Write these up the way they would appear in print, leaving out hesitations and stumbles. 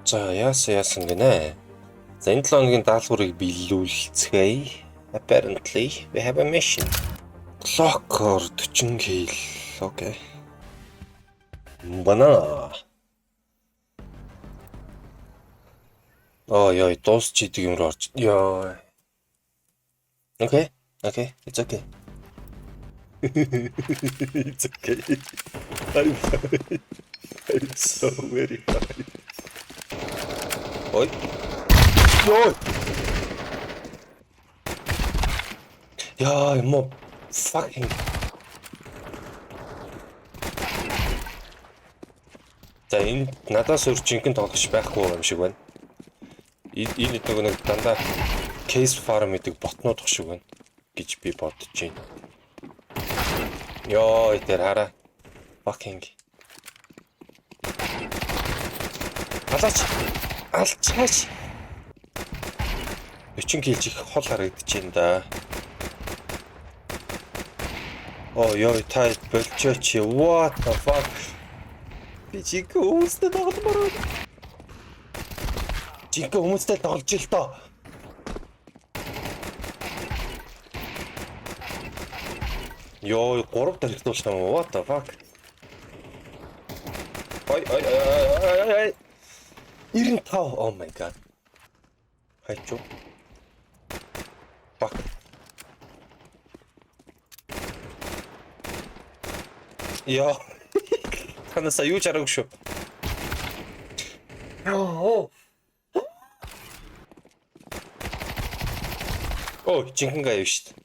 За яасан гинэ. За энэ 7 хоногийн даалгаврыг биелүүлцгээе. Apparently we have a mission. Clocker 40 кил. Окей. Бана. Яа, дуусч идэг юм руу орж. Яа. Okay. It's okay. It's okay. I'm fine. I'm so very fine. Ой. Ой. Яа, мо fucking. За энэ надаас өөр жинхэнэ тоглож байхгүй юм шиг байна. Энэ нэг дандаа case farm гэдэг ботнууд шиг байна гэж би бодож байна. Йоо, тэр хараа. Fucking. Алчаач. 40 килж их хол харагдаж байна да. Ёо, тай болчооч. What the fuck? Би чиг хүмүүстэй тогломоор. Чиг хүмүүстэй тоглож ил тоо. Ёо, 3 дахь дуулсан юм. What the fuck? Ой. 95. Oh my god. Хайчуу. Fuck. Ёо. Танаас юу чараг шүү. Оо, жинхэнэ гай шүү дээ.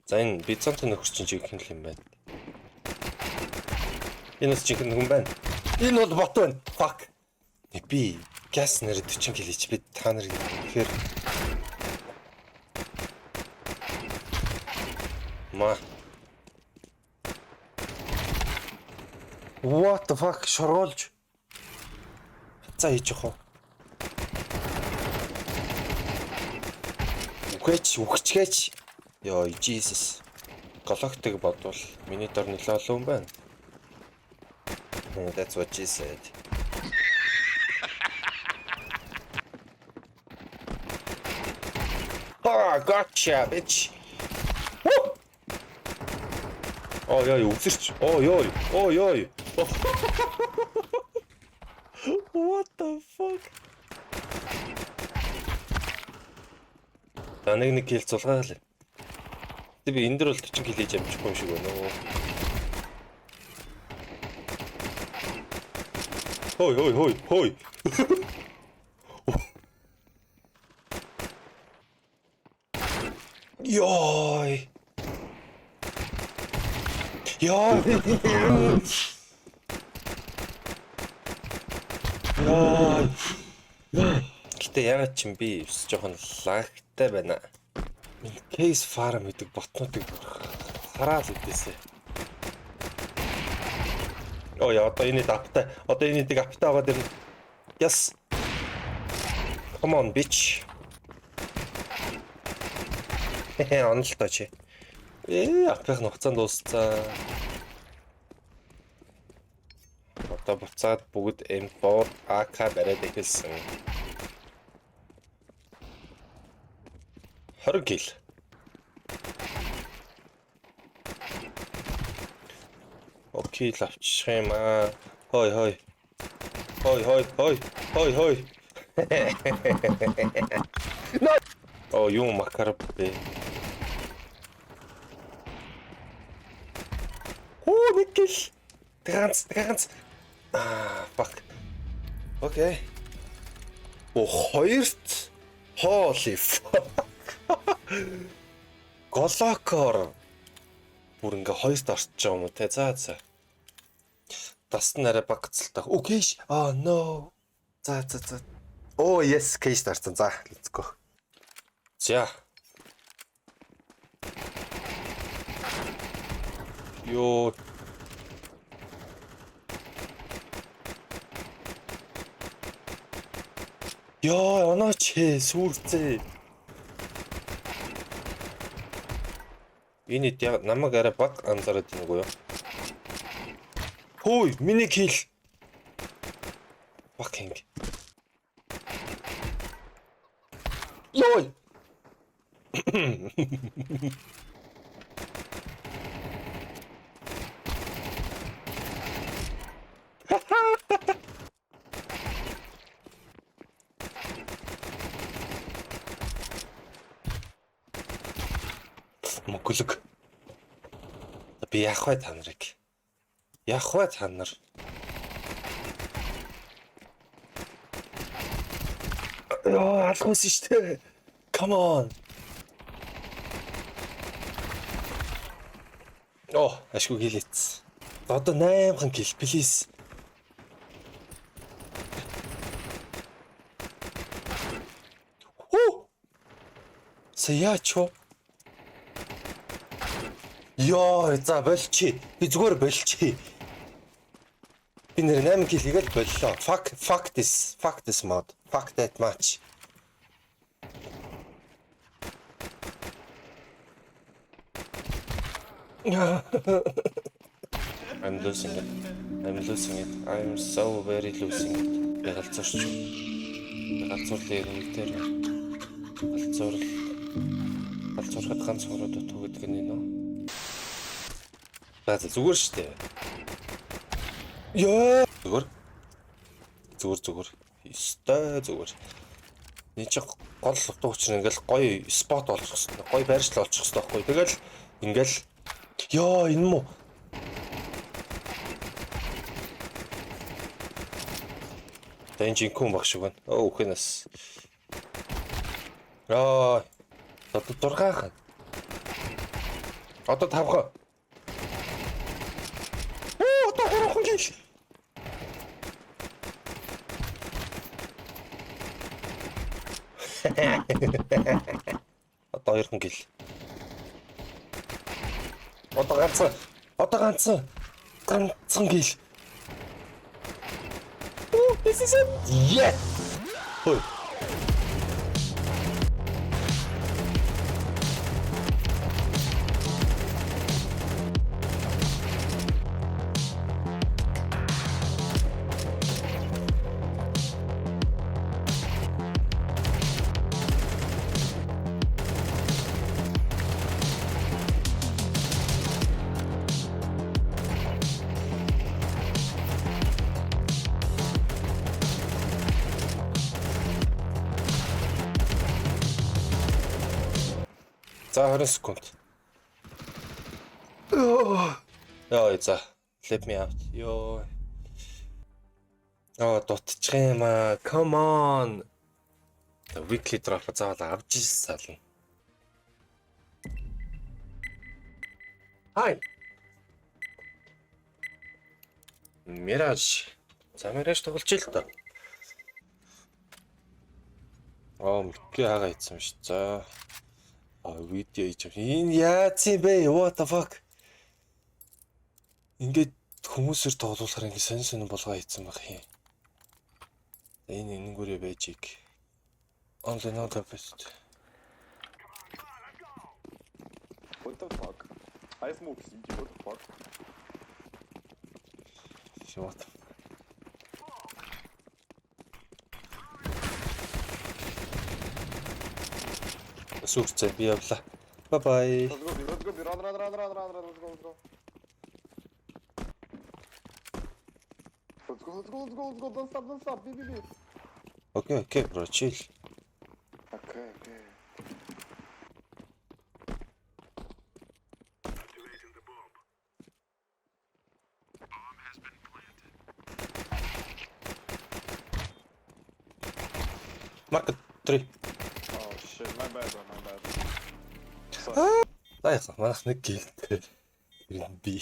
За энэ бицонтой нөхөр чинь жинхэнэ юм байна. Энэ бас жинхэнэ хүн байна. Энэ бол бот байна. Fuck. Би газ нэр 40 килч би та нарыг тэгэхээр ма. What the fuck шоргоолж. За хийж яах вэ? Үхчихгээч. Ёо, Jesus. Голоктыг бодвол миний дор нөлөө олон юм байна. That's what she said. Gotcha, bitch. Ёо, үсэрч. Ёо. What the fuck? За нэг кил цулгаа л. Тэг би энэ дөр бол 40 кил хийж амжихгүй юм шиг байна уу. Хой. Ёй. Гэтэ ягаад ч юм би жоохон лагтай байна. Case farm гэдэг ботнуудыг хараад идээсэ. Одоо энэ аптай. Одоо энэ дэг аптай байгаа дэр. Yes. Come on bitch. Онолтой чи. Апных нухацаанд дуусцаа. Одоо буцаад бүгд M4 AK бариад эхэлсэн. 20 кил. Окей, л авчих юм аа. Хой. Юу макар бэ? Нэг кил. Ганц. Fuck. Окей. Хоёрт. Holy fuck. Голокор. Бүр ингээ хоёрт орчих юм уу те. За. Таст нь арай багцалтай. Окей. No. За. Yes, кейс тарсан. За, let's go. За. Ёо. Онооч сүрцээ. Энэ намайг арай баг анзаараад байна уу юу? Хөөе, миний кил. Fucking. Ёй. Мөглөг. Би яах вэ та нарыг? Яах вэ та нар? Яа, алхсан шүү дээ. Come on. Оо, ашгүй гэлээц. Одоо 8хан кил, please. Оо! Саяачо. Ёо, за болчих. Би зүгээр болчих. Би нэр 8 кил хийгээл боллоо. Fuck this mod. Fuck that match. I'm losing it. I'm losing it. I'm so very losing it. Би галзуурч. Би галзуурлын үедэр. Галзуурхад ганц хороод утгдаг нь нөө. За зүгээр штэ. Ёо. Зүгээр. Өстой зүгээр. Энд чи гол утга учир ингээл гоё спот олчих хэвээр. Гоё байршил олчих хэвээр байхгүй. Тэгэл ингээл ёо энэ муу. Тэнжин кум баг шиг байна. Оо хэнэс. Яа. Одоо 6хан. Одоо 5хан. Оо одоо 3хан гэл. Одоо 2хан гэл. Одоо ганцхан гэл. Oh, this is it. Yes. Ой. За 20 секунд. Яа, за. Let me out. Ёо. Дутчих юм аа. Come on. Weekly drop заавал авч ирсэн. Hi. Mirage. За Mirage тоглож ил та. Микки хагаа ийдсэн ш. За. Видео хийж байгаа. Энэ яац юм бэ? What the fuck? Ингээд хүмүүсээр тоглуулахаар ингэ сонь болгоо хийцэн байх юм. Энэ энэнгүүрээ байжиг. Only not the best. What the fuck? I smoke CG, what the fuck? What? Сүрцээ би явлаа. Bye bye. Let's go, run, let's go. Let's go, don't stop, be. Okay, bro, chill. Okay. Market 3. Oh shit, my bad. Sorry. Заяасан манайх нэг гэлтэй. Би.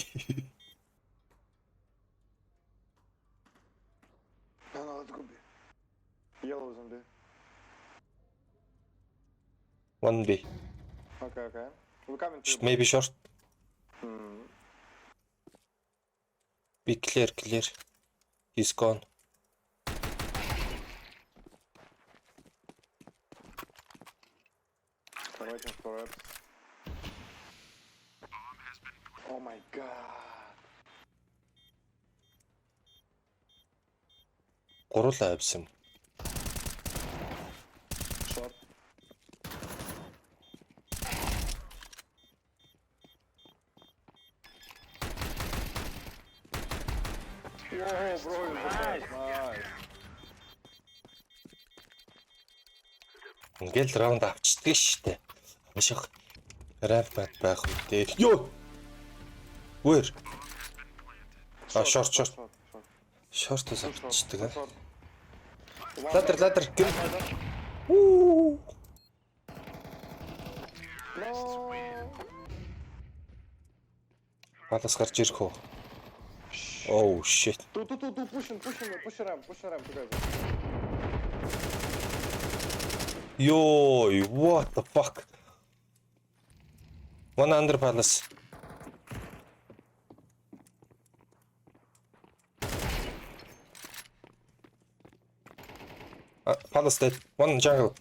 No, let's go B. Yellow's on B. 1B. Okay. We're coming to Maybe short. Hmm. Be clear. He's gone. I'm waiting for it. Oh my god. Гурлаа авсан. Short. bro, you're the best. Nice. Ингээл раунд авчдаг штэ. Амшиг. Рамп байх үедээ. Йоо. Where? Short. Short-ос авчдаг аа. Ladder. Гэр. Уу. No. Палас гарч ирэх үү? Oh shit. Two, push ramp, together. Yo, what the fuck? One under palace. Palace dead. One jungle.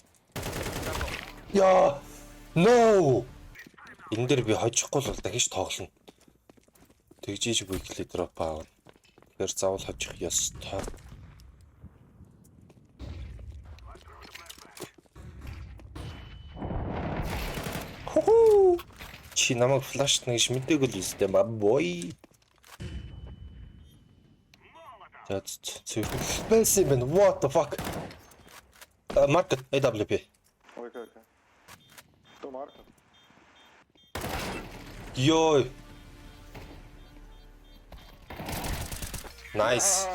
Яа. No. Энэ дээр би хожихгүй л дахиж тоглоно. Тэгжиж weekly drop аав. Тэгэхээр заавал хожих ёстой. Хуу. Чи намайг флашт нэгж мэдээгүй л үстэй ба бой. That's too expensive and what the fuck? Market AWP. Okay. Two market. Yo. Nice.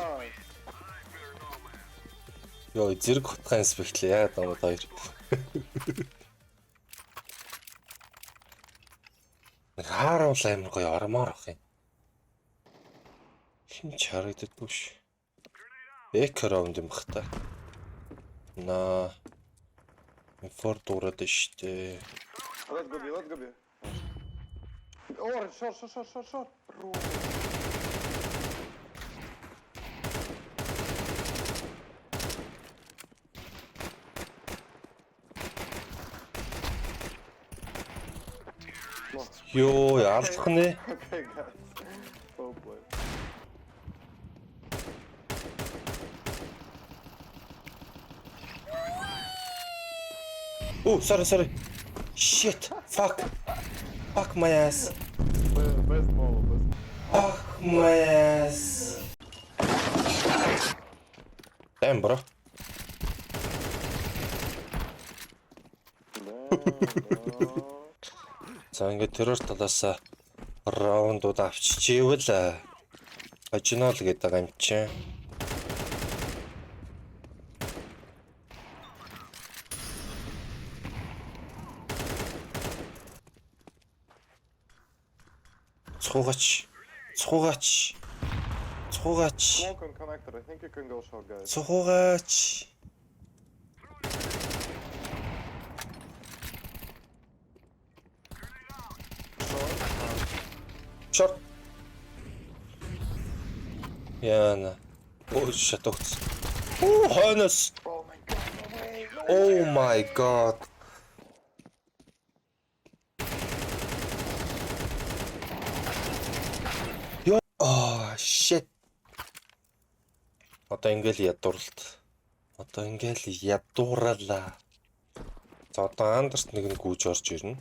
Yo, зэрэг хотхон инспектлээ яа даа хоёр. Хааруул амир гоё ормоор ах юм. Хин чарагддаггүй ш. Раунд юм бах та. На. Инфор дуурайд штэ. Let's go B. Orange, short. Bro. Yo, яалах нэ. Okay, guys. Oh boy. Oh, sorry. Shit. Fuck my ass. Best ball. Fuck my ass. Damn, bro. За ингээд террор талаас раундууд авчижээвэл ажинол гэдэг юм чинь. Цугач. Smoke and connector. I think you can go short, guys. Цугач. Short. Яна. Oh shit. Oh, Hannes. Oh my god, no way. Oh my god. Yo. Oh shit. Одоо ингээл ядуурлаа. За одоо андерт нэг нь гүйж орж ирнэ.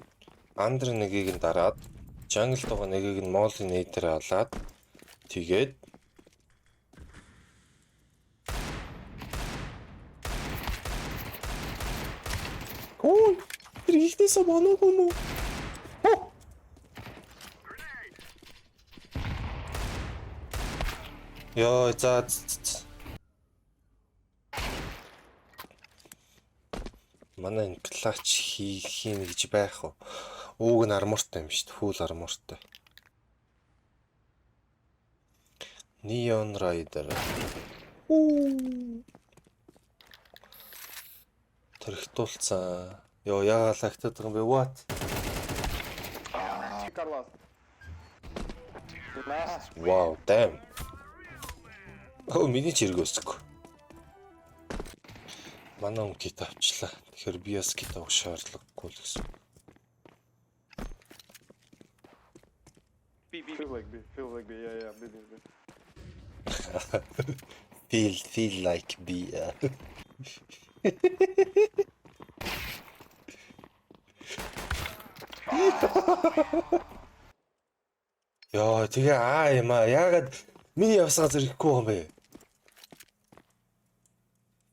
Андер нэгийг нь дараад jungle байгаа нэгийг нь молын нейтрээ аваад тэгээд Ой, ихтэйс моноогүй мó. Яа, за. Манай клач хийн гэж байх уу? Ууг нь армортой юм шүү дээ. Фул армортой. Neon Rider. Тэрхтүүлсэн. Йоо, яагаад лагтаад байгаа юм бэ? What? Carlos. Nice. Wow, damn. Oh, миний чирэг өсөхгүй. Манай хүн кит авчлаа. Тэгэхээр би бас кит авах шаардлагагүй л гэсэн. Feel like B. Yeah, B. Feel like B. Яа, тэгээ юм аа. Яагаад Миний явсгаа зэрэггүй юм бэ.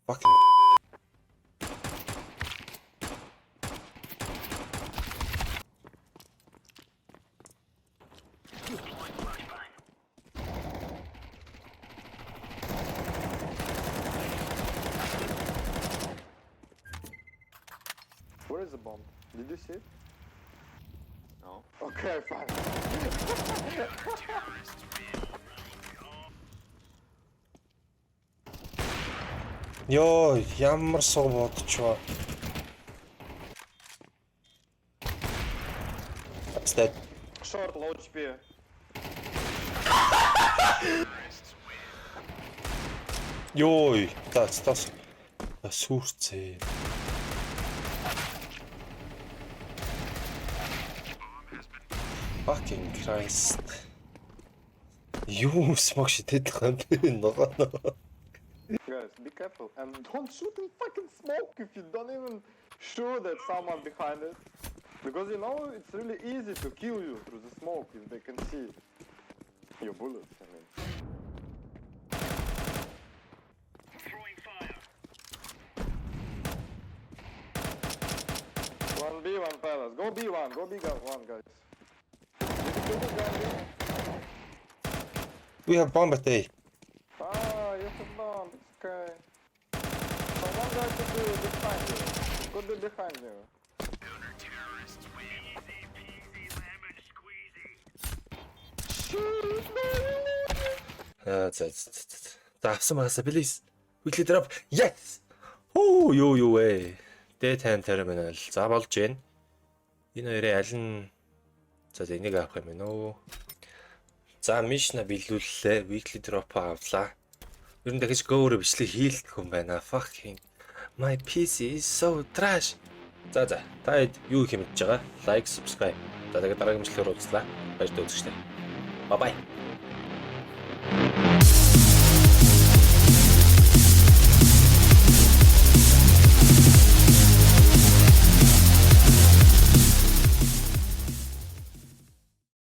Fucking Where is the bomb? Did you see it? No. Okay, fine. Ёо, ямар суу бодчихоо. That's that. Short, low HP. Ёй, тас. Сүрцээ. Fucking Christ. Юу смог шидэт байгаа юм бэ? Guys, be careful and don't shoot in fucking smoke if you don't even sure that someone behind it. Because you know it's really easy to kill you through the smoke if they can see your bullets. I mean. One B, one palace. Go B1, go B1, guys. Did you kill the guy there? We have bomb at A. Ah, you have bomb. It's okay. So one guy could be behind you. Could be behind you. За. Авсан багасаа please. Weekly drop. Yes. Оо юу вэ? Daytime terminal. За болж байна. Энэ хоёрын аль нь за энийг авах юм бэ нөө. За мишна биелүүллээ. Weekly drop авлаа. Ер нь дахиж гоороо бичлэг хийлдэх юм байна. Fucking my PC is so trash. За та юу их мэдж байгаа? Like, subscribe. За тэгээд дараагийн бичлэгээр уулзлаа. Баяр та үзэгчтэй. Bye bye.